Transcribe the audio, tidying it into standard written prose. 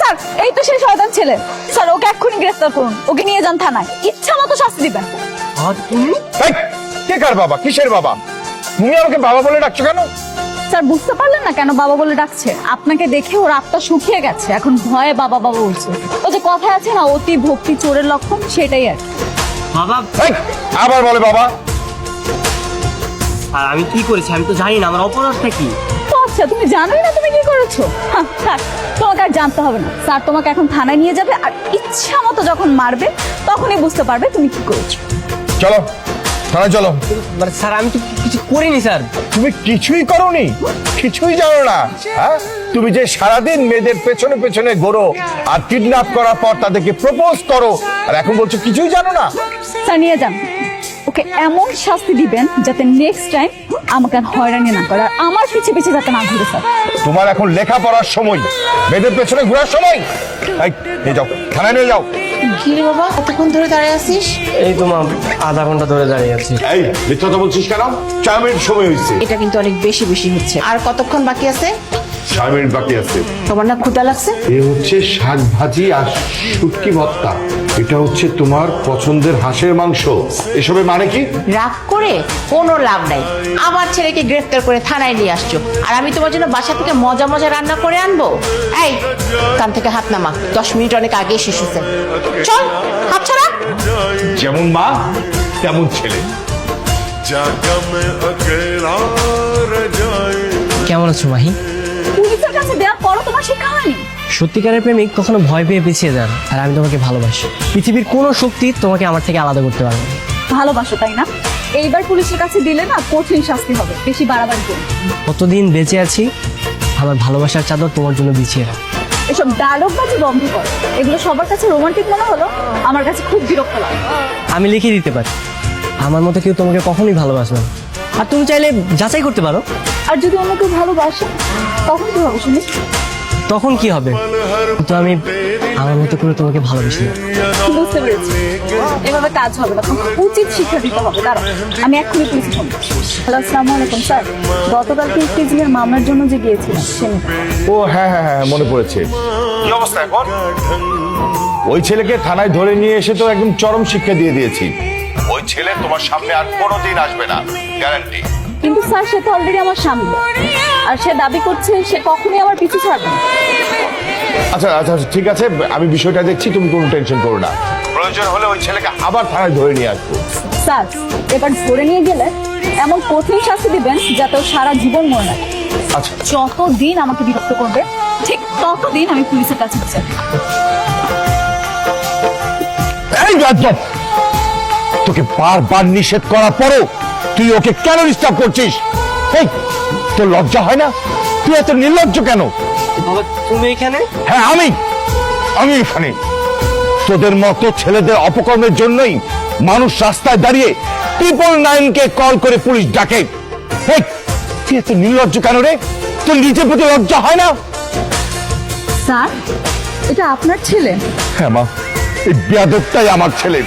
Sir এই তো সেই শয়তান ছেলে। স্যার ওকে এক্ষুনি গ্রেফতার করুন, ওকে নিয়ে যান থানায়, ইচ্ছা মতো শাস্তি দিবেন। আর তুমি? এই, কে কার বাবা, কিসের বাবা? তুমি আমাকে বাবা বলে ডাকছো কেন? স্যার বুঝতে পারলেন না কেন বাবা বলে ডাকছে? আপনাকে দেখে ওর আত্মা শুকিয়ে গেছে, এখন ভয়ে বাবা বাবা বলছে। ও যে কথায় আছে না, অতি ভক্তি চোরের লক্ষণ, সেটাই আর কি। বাবা, এই, আবার বলে বাবা। আর আমি কি করেছি আমি তো জানি না, আমার অপরাধটা কি? ও আচ্ছা, তুমি জানোই না তুমি কি করেছো? থাক, তোমাকে আর জানতে হবে না। স্যার তোমাকে এখন থানায় নিয়ে যাবে, আর ইচ্ছা মতো যখন মারবে তখনই বুঝতে পারবে তুমি কি করেছো। চলো থানায় চলো। মানে স্যার আমি তো কিছু করিনি স্যার। তুমি কিছুই করোনি, কিছুই জানো না? হ্যাঁ, তুমি যে সারাদিন মেয়েদের পেছনে পেছনে ঘোরো আর কিডন্যাপ করার পর তাদেরকে প্রপোজ করো, আর এখন বলছো কিছুই জানো না? স্যার নিয়ে যান, ওকে এমন শাস্তি দিবেন যাতে নেক্সট টাইম আমাকে আর হয়রানি না করে, আর আমার পিছে পিছে যাতে না ঘুরে। স্যার তোমার এখন লেখাপড়ার সময়, মেয়েদের পেছনে ঘোরার সময়। এই, নিয়ে যাও, থানায় নিয়ে যাও। কি রে বাবা, কতক্ষণ ধরে দাঁড়িয়ে আছিস? এই তো মা, আধা ঘন্টা ধরে দাঁড়িয়ে আছি। এই, মিথ্যা কথা বলছিস কেন? 4 মিনিট সময় হয়েছে। এটা কিন্তু অনেক বেশি বেশি হচ্ছে। আর কতক্ষণ বাকি আছে? 4 মিনিট বাকি আছে। তোমার না ক্ষুধা লাগছে? এ হচ্ছে শাক ভাজি আর শুটকি ভর্তা। এটা হচ্ছে তোমার পছন্দের হাঁসের মাংস। এসবের মানে কি? রাগ করে কোনো লাভ নাই। আমার ছেলেকে গ্রেফতার করে থানায় নিয়ে আসছো, আর আমি তোমার জন্য বাসা থেকে মজা মজা রান্না করে আনবো? এই, কান থেকে হাত নামা, 10 মিনিট অনেক আগে শেষ হয়েছে। চল, হাত ছাড়া। যেমন মা তেমন ছেলে। কেমন আছো মাহি? পুলিশের কাছে দেওয়ার পরও তোমার শিক্ষা হয়নি? সত্যিকারের প্রেমিক কখনো ভয় পেয়ে পিছিয়ে যান, আর আমি তোমাকে ভালোবাসি। পৃথিবীর কোনো শক্তি তোমাকে আমার থেকে আলাদা করতে পারবে না। ভালোবাসো তাই না? এইবার পুলিশের কাছে দিলে না কঠিন শাস্তি হবে, বেশি বাড়াবাড়ি করো। কতদিন বেঁচে আছি, আমার ভালোবাসার চাদর তোমার জন্য বিছিয়ে রাখ। এসব ডায়লগবাজি বন্ধ করো, এগুলো সবার কাছে রোমান্টিক মনে হলো, আমার কাছে খুব বিরক্ত লাগে। আমি লিখে দিতে পারি, আমার মতো কেউ তোমাকে কখনোই ভালোবাসবে না। আর তুমি চাইলে যাচাই করতে পারো। আর যদি অন্য কেউ ভালোবাসে তখন কি হবে শুনি? তখন কি হবে? কিন্তু আমি আমার মতো করে তোমাকে ভালোবাসি না। বুঝতে পেরেছি, এভাবে কাজ হবে না, তোমাকে উচিত শিক্ষা দিতে হবে। দাঁড়াও, আমি এক্ষুনি পুলিশ ফোন করছি। হ্যালো, আসসালামু আলাইকুম স্যার। গতকালকে ইফতিজিংয়ের মামলার জন্য যে গিয়েছিলাম সে ও হ্যাঁ হ্যাঁ হ্যাঁ, মনে পড়েছে। কি অবস্থা এখন? ওই ছেলেকে থানায় ধরে নিয়ে এসে তো একদম চরম শিক্ষা দিয়ে দিয়েছি। ওই ছেলে তোমার সামনে আর কোনোদিন আসবে না, গ্যারান্টি। কিন্তু স্যার সে তো অলরেডি আমার সামনে, আর সে দাবি করছে সে কখনোই আমার পিছু ছাড়বে না। আচ্ছা আচ্ছা ঠিক আছে, আমি বিষয়টা দেখছি, তুমি কোনো টেনশন করো না। প্রয়োজন হলে ওই ছেলেকে আবার থানায় ধরে নিয়ে আসবো। স্যার এবার ধরে নিয়ে গেলে এমন কঠিন শাস্তি দিবেন যাতে ও সারা জীবন মনে রাখে। আচ্ছা যতদিন আমাকে বিরক্ত করবে ঠিক ততদিন আমি পুলিশের কাছে যাই। এই গাজব, তোকে বারবার নিষেধ করার পরও তুই ওকে কেন ডিস্টার্ব করছিস? এই, তোর লজ্জা হয় না? তুই এত নির্লজ্জ কেন? বাবা তুমি এখানে? হ্যাঁ আমি এখানে। তোদের মতো ছেলেদের অপকর্মের জন্যই মানুষ রাস্তায় দাঁড়িয়ে 999-কে কল করে পুলিশ ডাকে। এই, তুই এত নির্লজ্জ কেন রে? তোর নিজের প্রতি লজ্জা হয় না? স্যার এটা আপনার ছেলে? হ্যাঁ মা, এই বেয়াদবটাই আমার ছেলে।